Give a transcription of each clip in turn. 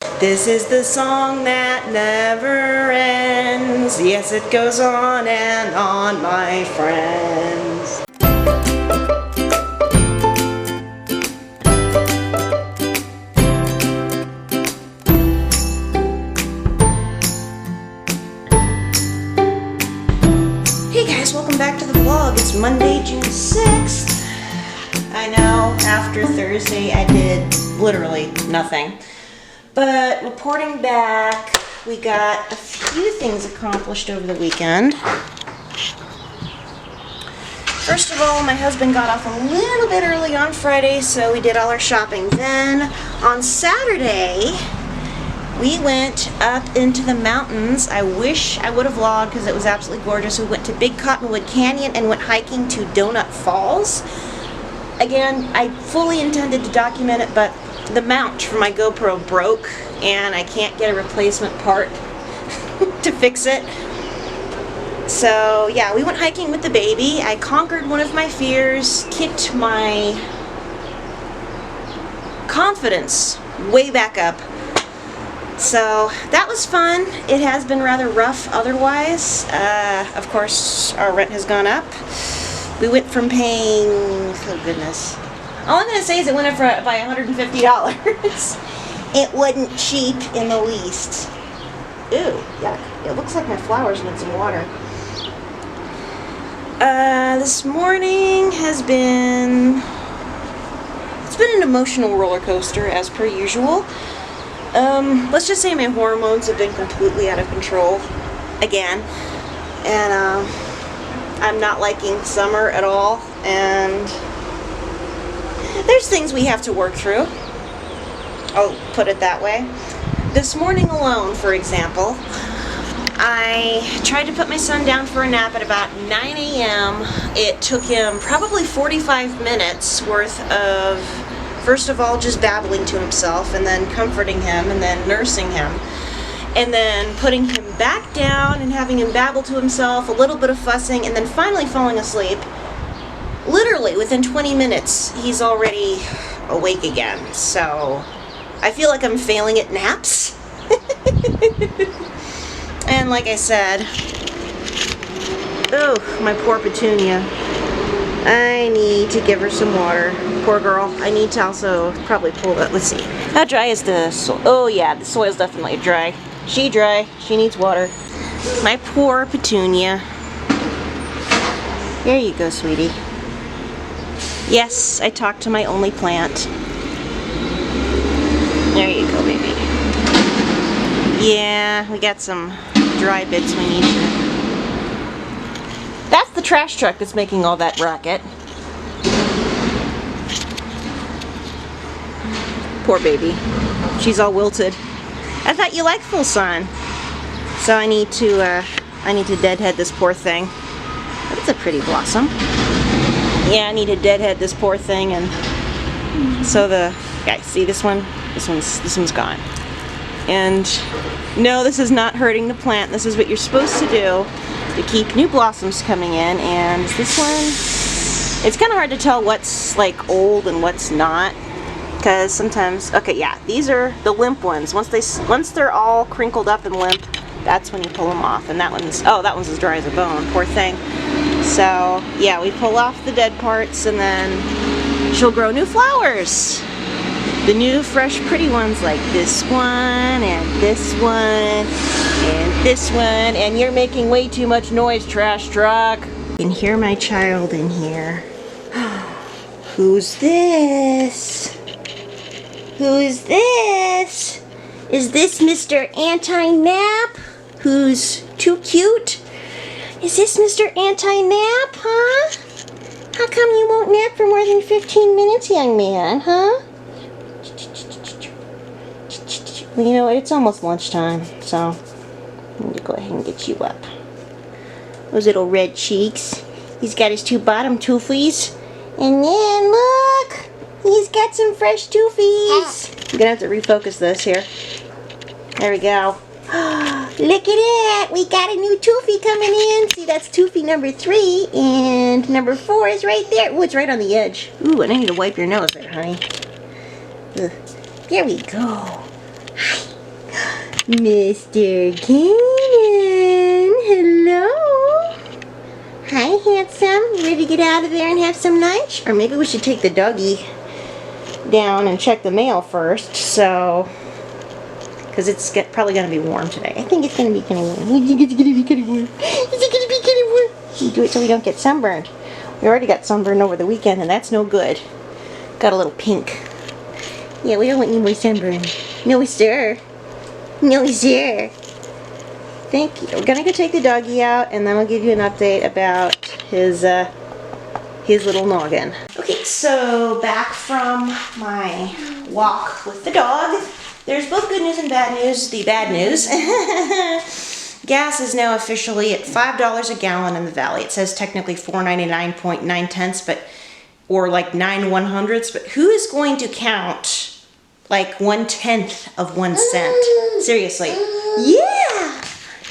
This is the song that never ends. Yes, it goes on and on, my friends. Hey guys, welcome back to the vlog. It's Monday, June 6th. I know, after Thursday I did literally nothing. But reporting back, we got a few things accomplished over the weekend. First of all, my husband got off a little bit early on Friday, so we did all our shopping. Then on Saturday, we went up into the mountains. I wish I would have vlogged because it was absolutely gorgeous. We went to Big Cottonwood Canyon and went hiking to Donut Falls. Again, I fully intended to document it, but the mount for my GoPro broke and I can't get a replacement part to fix it. So yeah, we went hiking with the baby. I conquered one of my fears, kicked my confidence way back up. So that was fun. It has been rather rough otherwise. Of course, our rent has gone up. We went from paying, oh goodness. All I'm going to say is it went up by $150. It wasn't cheap in the least. Ew, yuck. It looks like my flowers need some water. This morning has been, it's been an emotional roller coaster as per usual. Let's just say my hormones have been completely out of control again. And I'm not liking summer at all. And there's things we have to work through. I'll put it that way. This morning alone, for example, I tried to put my son down for a nap at about 9 a.m. It took him probably 45 minutes worth of, first of all, just babbling to himself, and then comforting him, and then nursing him, and then putting him back down and having him babble to himself, a little bit of fussing, and then finally falling asleep. Literally, within 20 minutes, he's already awake again. So, I feel like I'm failing at naps. And like I said, oh, my poor Petunia. I need to give her some water. Poor girl. I need to also probably pull that. Let's see. How dry is the soil? Oh yeah, the soil's definitely dry. She dry. She needs water. My poor Petunia. There you go, sweetie. Yes, I talked to my only plant. There you go, baby. Yeah, we got some dry bits we need to. That's the trash truck that's making all that racket. Poor baby. She's all wilted. I thought you liked full sun. So I need to deadhead this poor thing. That's a pretty blossom. Yeah, I need to deadhead this poor thing, and so the guys, see this one's gone. And no, this is not hurting the plant. This is what you're supposed to do to keep new blossoms coming in. And this one, it's kind of hard to tell what's like old and what's not, because sometimes, okay, yeah, these are the limp ones. Once they're all crinkled up and limp, that's when you pull them off. And that one's as dry as a bone. Poor thing. So yeah, we pull off the dead parts and then she'll grow new flowers. The new fresh pretty ones like this one and this one and this one. And you're making way too much noise, trash truck. You can hear my child in here. Who's this? Who's this? Is this Mr. Anti-Nap? Who's too cute? Is this Mr. Anti-Nap, huh? How come you won't nap for more than 15 minutes, young man, huh? Well, you know what? It's almost lunchtime, so I'm going to go ahead and get you up. Those little red cheeks. He's got his two bottom toofies. And then, look! He's got some fresh toofies. I'm going to have to refocus this here. There we go. Look at it! We got a new toofy coming in. See, that's toofy number 3, and number 4 is right there. Ooh, it's right on the edge. Ooh, and I need to wipe your nose there, honey. Ugh. There we go. Hi. Mr. Keenan, hello. Hi, handsome. Ready to get out of there and have some lunch? Or maybe we should take the doggy down and check the mail first, so... because it's probably going to be warm today. I think it's going to be kind of warm. Is it going to be kind of warm? Is it going to be kind of warm? You do it so we don't get sunburned. We already got sunburned over the weekend, and that's no good. Got a little pink. Yeah, we don't want any more sunburn. No, sir. No, sir. Thank you. We're going to go take the doggy out, and then I'll give you an update about his little noggin. Okay, so back from my walk with the dog. There's both good news and bad news. The bad news. Gas is now officially at $5 a gallon in the valley. It says technically $4.99.9, but or like 9/100ths, but who is going to count like 1/10 of 1 cent? Seriously. Yeah!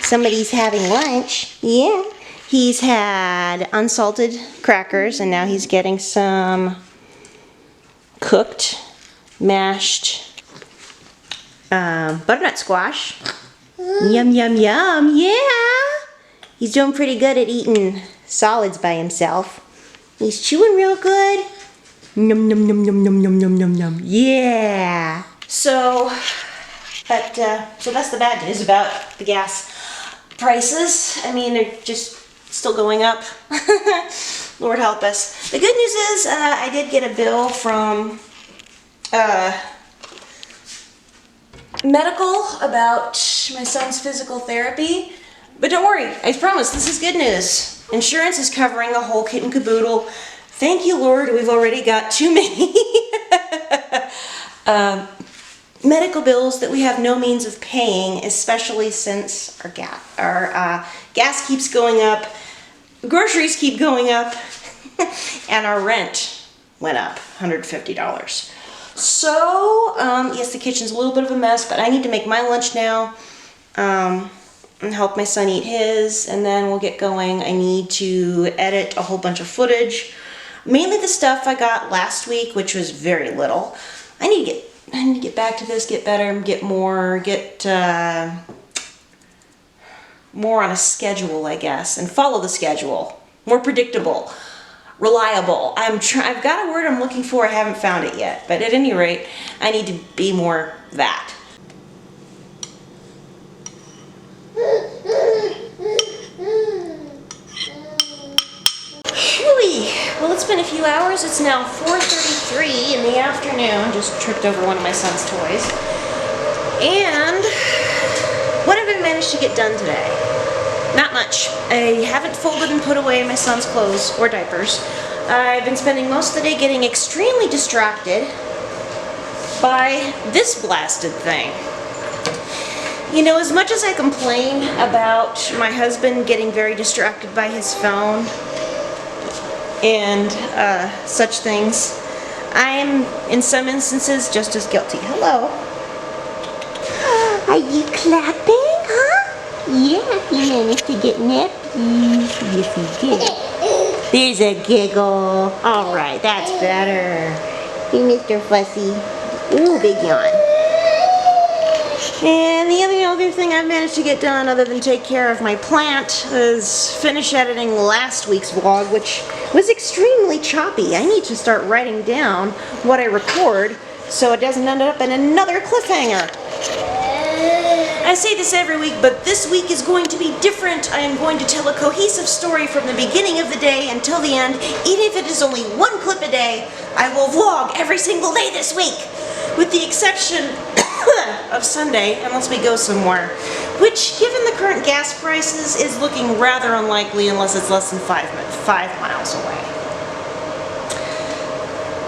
Somebody's having lunch. Yeah. He's had unsalted crackers, and now he's getting some cooked, mashed butternut squash. Yum, yum, yum. Yeah! He's doing pretty good at eating solids by himself. He's chewing real good. Num, num, num, num, num, num, num, num, num. Yeah! So that's the bad news about the gas prices. I mean, they're just still going up. Lord help us. The good news is I did get a bill from medical about my son's physical therapy. But don't worry, I promise this is good news. Insurance is covering the whole kit and caboodle. Thank you, Lord, we've already got too many medical bills that we have no means of paying, especially since our gas keeps going up, groceries keep going up, and our rent went up $150. So, yes, the kitchen's a little bit of a mess, but I need to make my lunch now and help my son eat his, and then we'll get going. I need to edit a whole bunch of footage, mainly the stuff I got last week, which was very little. I need to get back to this, get better, get more on a schedule, I guess, and follow the schedule. More predictable, reliable. I've got a word I'm looking for, I haven't found it yet, but at any rate, I need to be more that. Well, it's been a few hours. It's now 4:33 in the afternoon. Just tripped over one of my son's toys. And what have I managed to get done today? Not much. I haven't folded and put away my son's clothes or diapers. I've been spending most of the day getting extremely distracted by this blasted thing. You know, as much as I complain about my husband getting very distracted by his phone and such things, I'm, in some instances, just as guilty. Hello. Are you clapping, huh? Yeah, you managed to get nappies. Yes, you did. There's a giggle. All right, that's better. You Mr. Fussy. Ooh, big yawn. And the other thing I've managed to get done, other than take care of my plant, is finish editing last week's vlog, which was extremely choppy. I need to start writing down what I record so it doesn't end up in another cliffhanger. I say this every week, but this week is going to be different. I am going to tell a cohesive story from the beginning of the day until the end. Even if it is only one clip a day, I will vlog every single day this week, with the exception of Sunday, unless we go somewhere, which, given the current gas prices, is looking rather unlikely unless it's less than 5 miles away.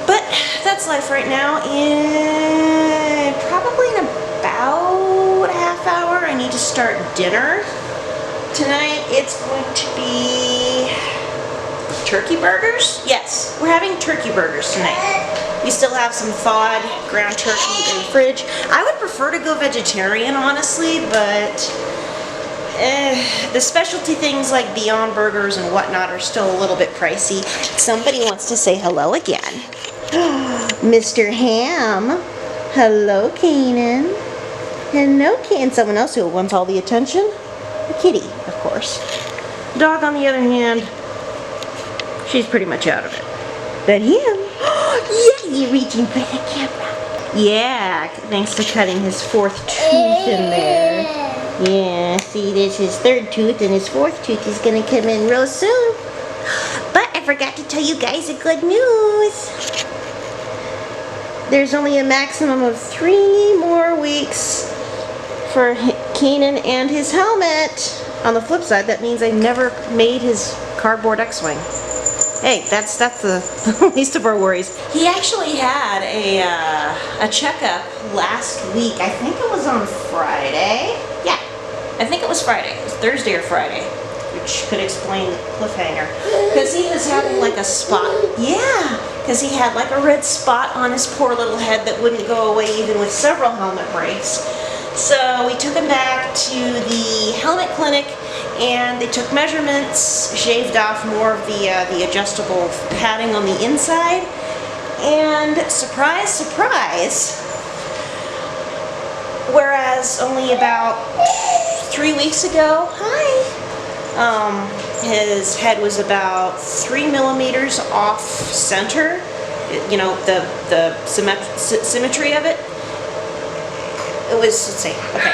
But that's life right now. Probably in about a half hour, I need to start dinner. Tonight it's going to be turkey burgers. Yes, we're having turkey burgers tonight. We still have some thawed ground turkey in the fridge. I would prefer to go vegetarian, honestly, but the specialty things like Beyond Burgers and whatnot are still a little bit pricey. Somebody wants to say hello again. Mr. Ham. Hello, Kanan. And okay, and someone else who wants all the attention, the kitty, of course. Dog, on the other hand, she's pretty much out of it. But him, yeah, you're reaching for the camera. Yeah, thanks to cutting his 4th tooth in there. Yeah, see, there's his 3rd tooth, and his 4th tooth is gonna come in real soon. But I forgot to tell you guys the good news. There's only a maximum of 3 more weeks for Kanan and his helmet. On the flip side, that means I never made his cardboard X-Wing. Hey, that's the least of our worries. He actually had a checkup last week. I think it was on Friday. Yeah, I think it was Friday. It was Thursday or Friday, which could explain the cliffhanger. Because he was having like a spot. Yeah, because he had like a red spot on his poor little head that wouldn't go away even with several helmet breaks. So we took him back to the helmet clinic, and they took measurements, shaved off more of the adjustable padding on the inside, and surprise, surprise, whereas only about 3 weeks ago, his head was about 3 millimeters off center, you know, the symmetry of it. It was, let's see, okay.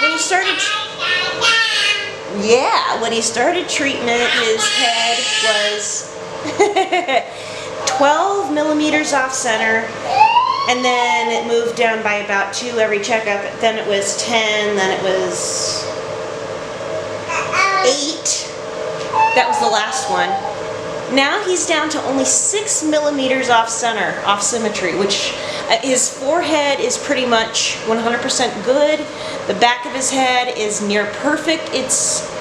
When he started treatment, his head was 12 millimeters off center, and then it moved down by about 2 every checkup. Then it was 10, then it was 8. That was the last one. Now he's down to only 6 millimeters off center, off symmetry, which his forehead is pretty much 100% good. The back of his head is near perfect.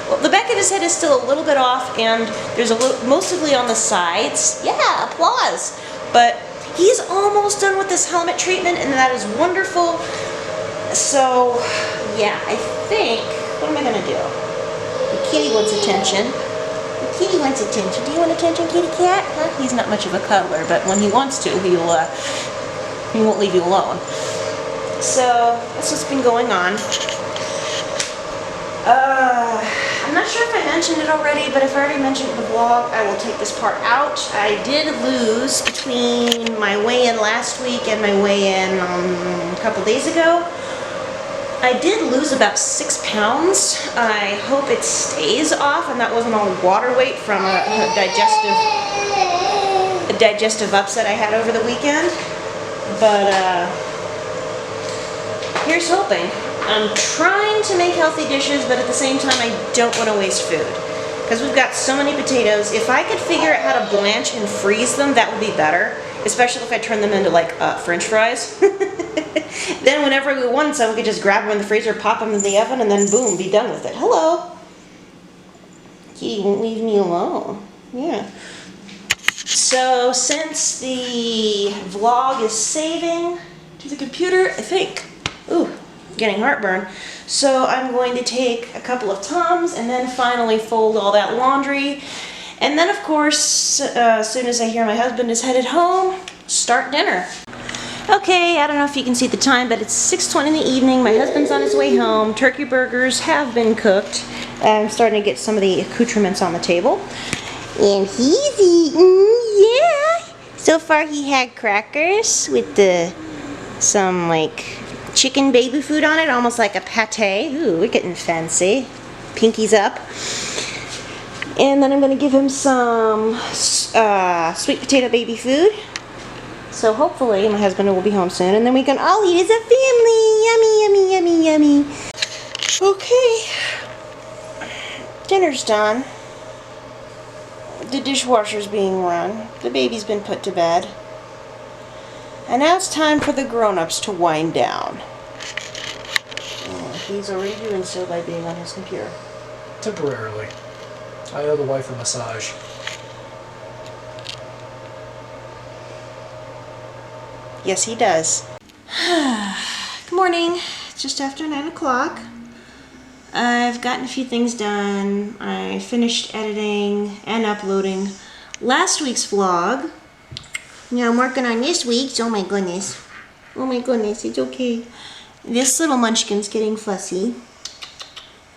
Well, the back of his head is still a little bit off, and there's a little, mostly on the sides. Yeah, applause. But he's almost done with this helmet treatment, and that is wonderful. So, yeah, I think, what am I gonna do? The kitty wants attention. The kitty wants attention. Do you want attention, kitty cat? Huh? He's not much of a cuddler, but when he wants to, he won't leave you alone. So, that's what's been going on. I'm not sure if I mentioned it already, but if I already mentioned it in the vlog, I will take this part out. I did lose between my weigh-in last week and my weigh-in a couple days ago. I did lose about 6 pounds. I hope it stays off and that wasn't all water weight from a digestive upset I had over the weekend. But here's hoping. I'm trying to make healthy dishes, but at the same time I don't want to waste food. Because we've got so many potatoes. If I could figure out how to blanch and freeze them, that would be better. Especially if I turn them into like French fries. Then whenever we want some, we could just grab them in the freezer, pop them in the oven, and then boom, be done with it. Hello. Kitty won't leave me alone. Yeah. So since the vlog is saving to the computer, I think, ooh, getting heartburn. So I'm going to take a couple of Tums and then finally fold all that laundry. And then of course, as soon as I hear my husband is headed home, start dinner. Okay, I don't know if you can see the time, but it's 6:20 in the evening. My husband's on his way home. Turkey burgers have been cooked. I'm starting to get some of the accoutrements on the table. And he's eating, yeah. So far he had crackers with some like chicken baby food on it, almost like a pate. Ooh, we're getting fancy. Pinkies up. And then I'm going to give him some sweet potato baby food. So hopefully my husband will be home soon, and then we can all eat as a family. Yummy, yummy, yummy, yummy. Okay. Dinner's done. The dishwasher's being run. The baby's been put to bed. And now it's time for the grown-ups to wind down. Oh, he's already doing so by being on his computer. Temporarily. I owe the wife a massage. Yes, he does. Good morning. It's just after 9 o'clock. I've gotten a few things done. I finished editing and uploading last week's vlog. Now I'm working on this week's. Oh my goodness. Oh my goodness, it's okay. This little munchkin's getting fussy.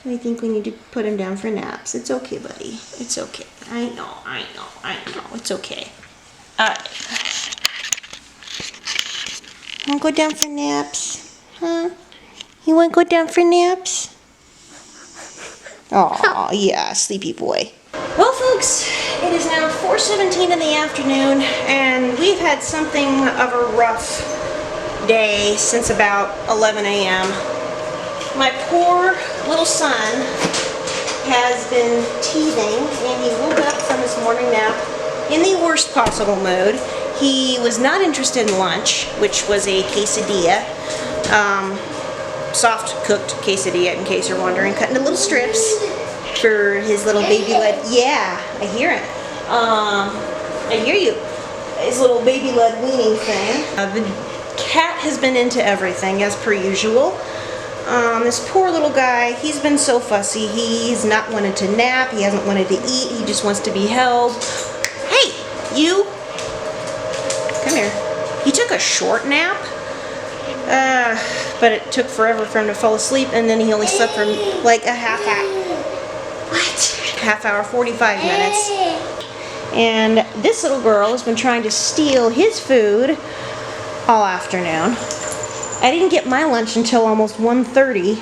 I think we need to put him down for naps. It's okay, buddy. It's okay. I know. It's okay. Alright. Wanna go down for naps? Huh? You wanna go down for naps? Aw, yeah, sleepy boy. Well, folks, it is now 4:17 in the afternoon, and we've had something of a rough day since about 11 a.m. My poor little son has been teething, and he woke up from his morning nap in the worst possible mood. He was not interested in lunch, which was a quesadilla, soft cooked quesadilla, in case you're wondering, cut into little strips for his little baby led. Yeah, I hear it. I hear you. His little baby led weaning thing. The cat has been into everything as per usual. This poor little guy, he's been so fussy. He's not wanted to nap. He hasn't wanted to eat. He just wants to be held. Hey, you. Come here. He took a short nap, but it took forever for him to fall asleep, and then he only slept for like a half hour. What? Half hour, 45 minutes. And this little girl has been trying to steal his food all afternoon. I didn't get my lunch until almost 1:30.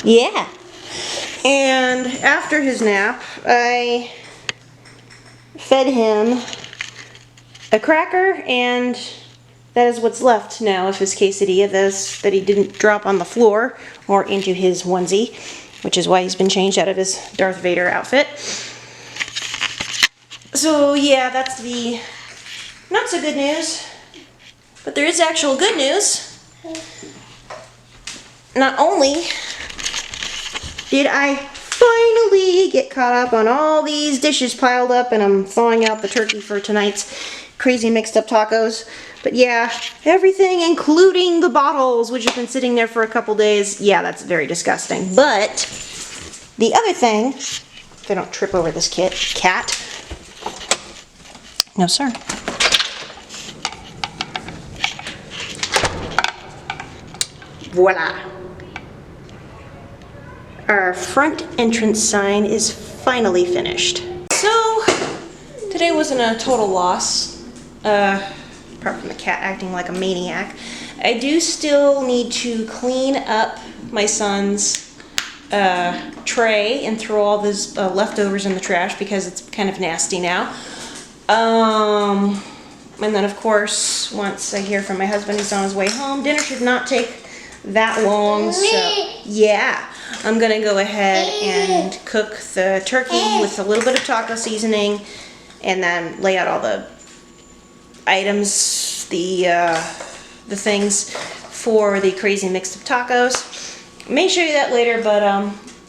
Yeah. And after his nap, I fed him a cracker, and that is what's left now of his quesadilla, that he didn't drop on the floor or into his onesie, which is why he's been changed out of his Darth Vader outfit. So yeah, that's the not so good news. But there is actual good news. Not only did I finally get caught up on all these dishes piled up, and I'm thawing out the turkey for tonight's crazy mixed up tacos, but yeah, everything including the bottles, which have been sitting there for a couple days. Yeah, that's very disgusting. But the other thing, if I don't trip over this cat. No, sir. Voila! Our front entrance sign is finally finished. So, today wasn't a total loss, apart from the cat acting like a maniac. I do still need to clean up my son's tray and throw all those leftovers in the trash because it's kind of nasty now. And then, of course, once I hear from my husband, he's on his way home. Dinner should not take that long, so yeah, I'm gonna go ahead and cook the turkey with a little bit of taco seasoning, and then lay out all the items, the things for the crazy mix of tacos. I may show you that later, but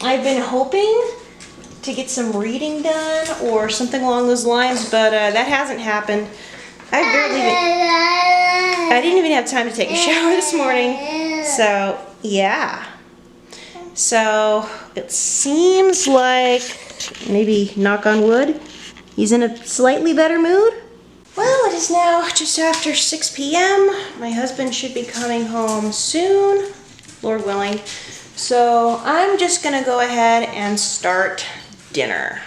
I've been hoping to get some reading done or something along those lines, but that hasn't happened. I didn't even have time to take a shower this morning. So, yeah. So, it seems like, maybe knock on wood, he's in a slightly better mood. Well, it is now just after 6 p.m. My husband should be coming home soon, Lord willing. So, I'm just gonna go ahead and start dinner.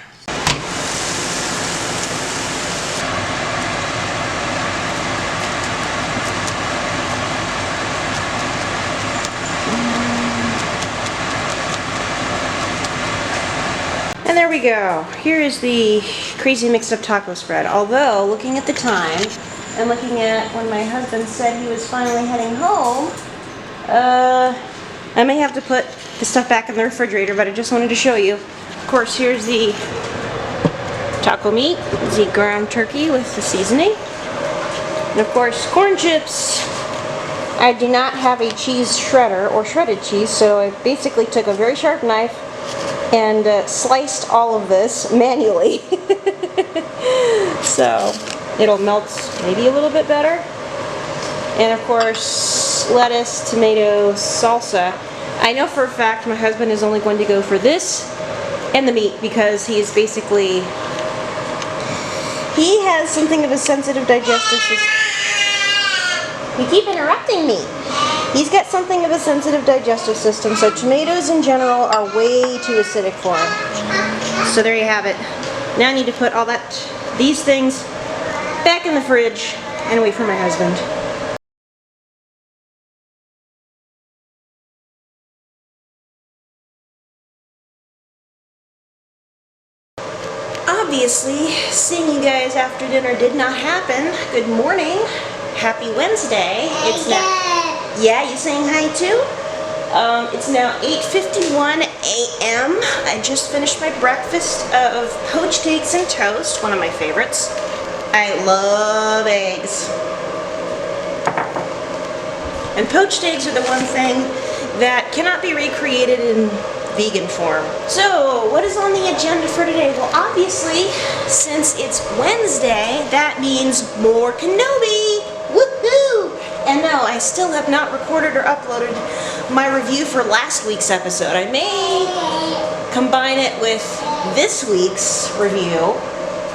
And there we go. Here is the crazy mixed up taco spread. Although, looking at the time, and looking at when my husband said he was finally heading home, I may have to put the stuff back in the refrigerator, but I just wanted to show you. Of course, here's the taco meat, the ground turkey with the seasoning, and of course, corn chips. I do not have a cheese shredder or shredded cheese, so I basically took a very sharp knife and sliced all of this manually. So it'll melt maybe a little bit better. And of course, lettuce, tomato, salsa. I know for a fact my husband is only going to go for this and the meat because he's basically, he has something of a sensitive digestive system. You keep interrupting me. He's got something of a sensitive digestive system, so tomatoes in general are way too acidic for him. So there you have it. Now I need to put these things back in the fridge and wait for my husband. Obviously, seeing you guys after dinner did not happen. Good morning. Happy Wednesday. It's now... Yeah, you saying hi too? It's now 8:51 a.m. I just finished my breakfast of poached eggs and toast, one of my favorites. I love eggs. And poached eggs are the one thing that cannot be recreated in vegan form. So, what is on the agenda for today? Well, obviously, since it's Wednesday, that means more Kenobi! Woohoo! And no, I still have not recorded or uploaded my review for last week's episode. I may combine it with this week's review.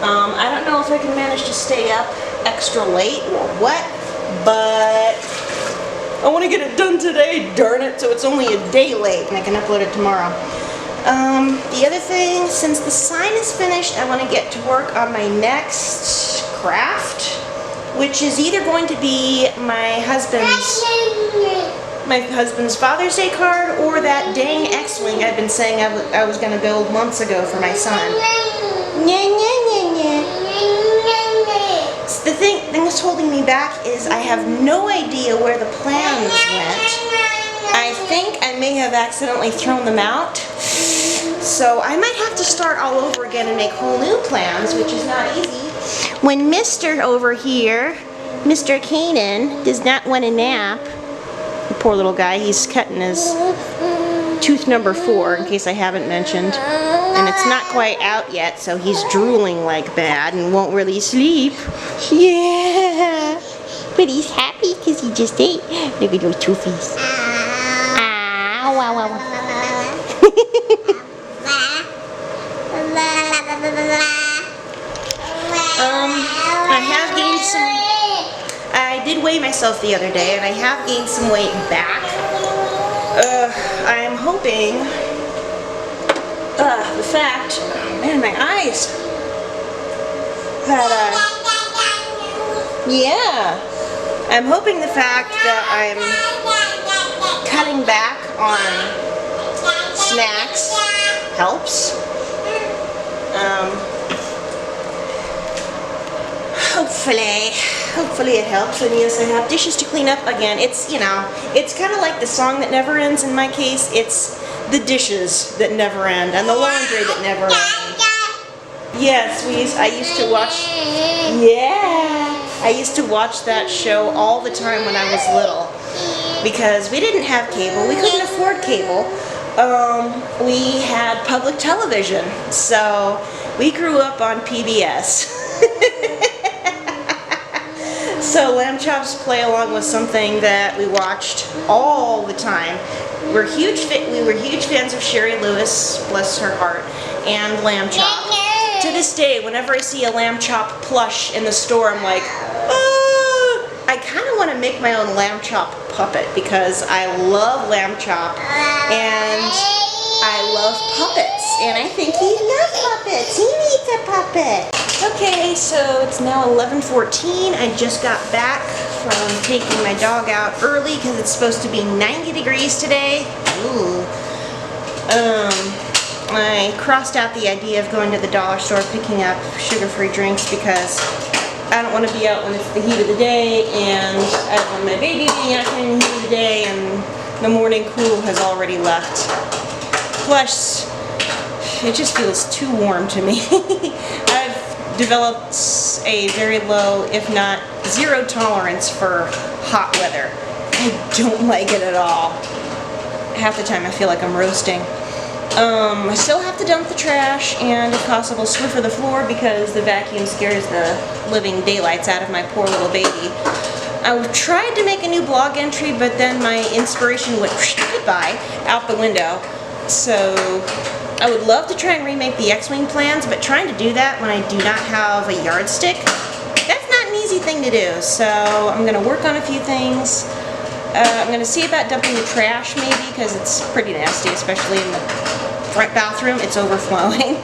I don't know if I can manage to stay up extra late or what, but I want to get it done today, darn it, so it's only a day late and I can upload it tomorrow. The other thing, since the sign is finished, I want to get to work on my next craft, which is either going to be my husband's Father's Day card or that dang X-Wing I've been saying I was going to build months ago for my son. The thing that's holding me back is I have no idea where the plans went. I think I may have accidentally thrown them out. So I might have to start all over again and make whole new plans, which is not easy. When Mr. over here, Mr. Kanan, does not want a nap, the poor little guy, he's cutting his tooth number 4, in case I haven't mentioned. And it's not quite out yet, so he's drooling like bad and won't really sleep. Yeah, but he's happy because he just ate. Look at those toofies. Ow, wow, wow, wow. I have gained some... I did weigh myself the other day, and I have gained some weight back. I'm hoping... the fact... Oh man, my eyes! That, yeah. I'm hoping the fact that I'm cutting back on snacks helps. Hopefully it helps. And yes, I have dishes to clean up again. It's, you know, it's kind of like the song that never ends in my case. It's the dishes that never end and the laundry that never ends. Yes, I used to watch, I used to watch that show all the time when I was little because we didn't have cable. We couldn't afford cable. We had public television, so we grew up on PBS. So lamb chops play along with something that we watched all the time. We were huge fans of Sherry Lewis, bless her heart, and lamb chop. To this day, whenever I see a lamb chop plush in the store, I'm like, ah! I kind of want to make my own lamb chop puppet because I love lamb chop and I love puppets, and I think he loves puppets. He needs a puppet. Okay, so it's now 11:14. I just got back from taking my dog out early because it's supposed to be 90 degrees today. Ooh. I crossed out the idea of going to the dollar store picking up sugar-free drinks because I don't want to be out when it's the heat of the day, and I don't want my baby being out in the heat of the day, and the morning cool has already left. Plus, it just feels too warm to me. I've developed a very low, if not zero tolerance for hot weather. I don't like it at all. Half the time I feel like I'm roasting. I still have to dump the trash and, if possible, Swiffer the floor because the vacuum scares the living daylights out of my poor little baby. I tried to make a new blog entry, but then my inspiration went goodbye out the window. So I would love to try and remake the X-Wing plans, but trying to do that when I do not have a yardstick, that's not an easy thing to do. So I'm going to work on a few things. I'm going to see about dumping the trash maybe, because it's pretty nasty, especially in the front bathroom. It's overflowing.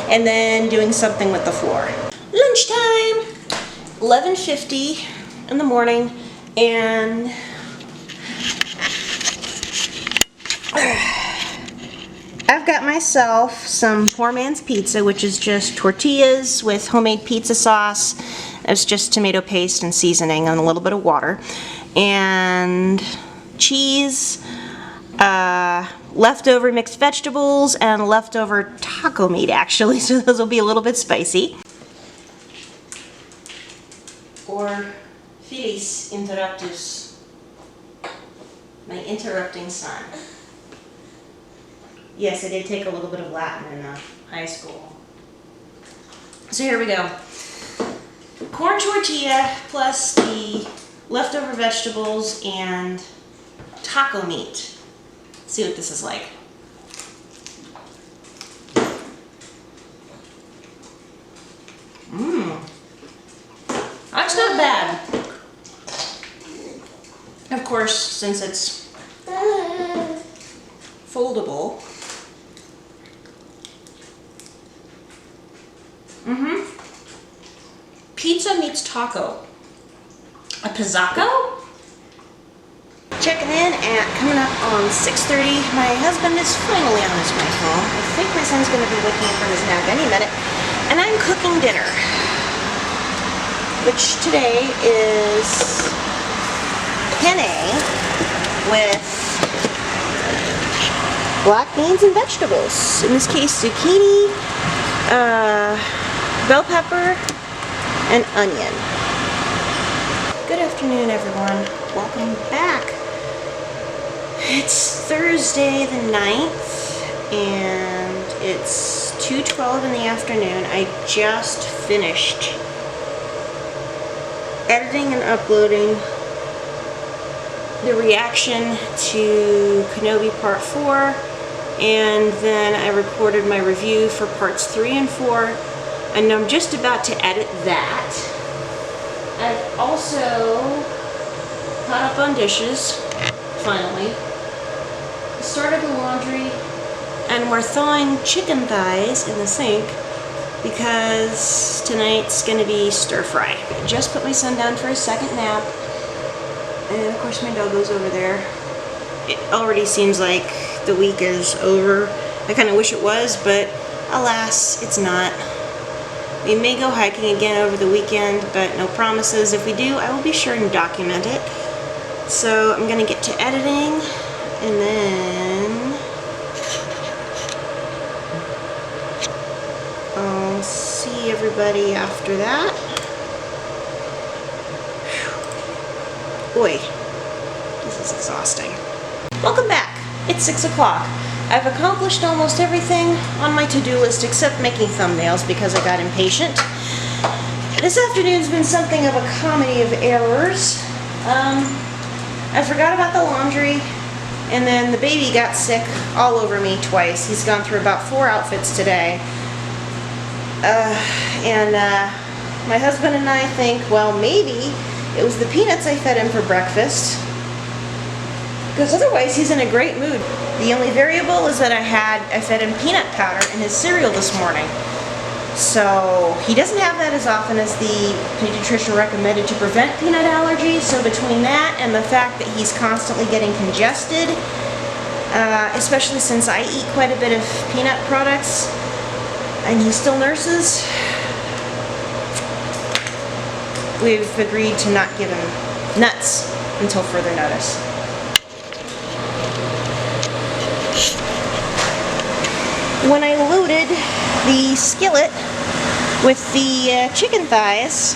And then doing something with the floor. Lunchtime! 11:50 in the morning, and I've got myself some poor man's pizza, which is just tortillas with homemade pizza sauce. It's just tomato paste and seasoning and a little bit of water. And cheese, leftover mixed vegetables, and leftover taco meat, actually, so those will be a little bit spicy. Or Feliz interruptus, my interrupting son. Yes, I did take a little bit of Latin in high school. So here we go. Corn tortilla plus the leftover vegetables and taco meat. Let's see what this is like. That's not bad. Of course, since it's foldable. Pizza meets taco. A pizzaco? Checking in at coming up on 6:30. My husband is finally on his way home. I think my son's going to be waking up from his nap any minute. And I'm cooking dinner, which today is penne with black beans and vegetables. In this case, zucchini, bell pepper, and onion. Good afternoon, everyone. Welcome back. It's Thursday the 9th, and it's 2:12 in the afternoon. I just finished editing and uploading the reaction to Kenobi Part 4, and then I recorded my review for Parts 3 and 4, and I'm just about to edit that. I've also caught up on dishes, finally. Started the laundry, and we're thawing chicken thighs in the sink because tonight's gonna be stir fry. I just put my son down for his second nap, and of course my doggo's over there. It already seems like the week is over. I kind of wish it was, but alas, it's not. We may go hiking again over the weekend, but no promises. If we do, I will be sure and document it. So I'm gonna get to editing, and then I'll see everybody after that. Boy, this is exhausting. Welcome back. It's 6 o'clock. I've accomplished almost everything on my to-do list except making thumbnails because I got impatient. This afternoon's been something of a comedy of errors. I forgot about the laundry, and then the baby got sick all over me twice. He's gone through about 4 outfits today. My husband and I think, well, maybe it was the peanuts I fed him for breakfast, because otherwise he's in a great mood. The only variable is that I fed him peanut powder in his cereal this morning. So he doesn't have that as often as the pediatrician recommended to prevent peanut allergies. So between that and the fact that he's constantly getting congested, especially since I eat quite a bit of peanut products and he still nurses, we've agreed to not give him nuts until further notice. When I loaded the skillet with the chicken thighs,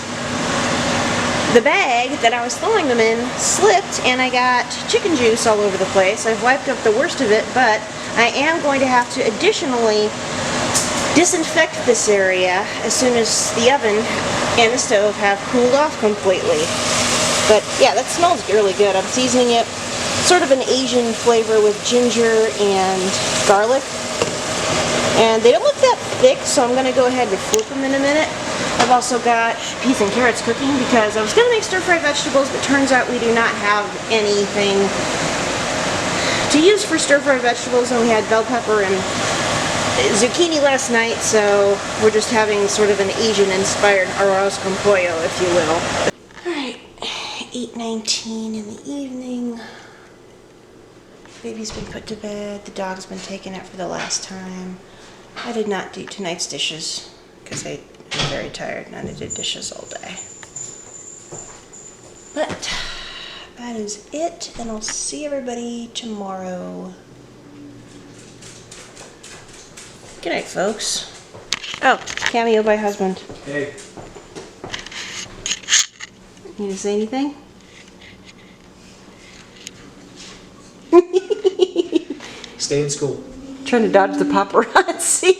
the bag that I was thawing them in slipped and I got chicken juice all over the place. I've wiped up the worst of it, but I am going to have to additionally disinfect this area as soon as the oven and the stove have cooled off completely. But yeah, that smells really good. I'm seasoning it sort of an Asian flavor with ginger and garlic. And they don't look that thick, so I'm going to go ahead and flip them in a minute. I've also got peas and carrots cooking because I was going to make stir-fried vegetables, but turns out we do not have anything to use for stir-fried vegetables, and we had bell pepper and zucchini last night, so we're just having sort of an Asian-inspired arroz con pollo, if you will. Alright, 8:19 in the evening. Baby's been put to bed. The dog's been taken out for the last time. I did not do tonight's dishes because I'm very tired and I did dishes all day. But that is it, and I'll see everybody tomorrow. Good night, folks. Oh, cameo by husband. Hey. Need to say anything? Stay in school. Trying to dodge the paparazzi.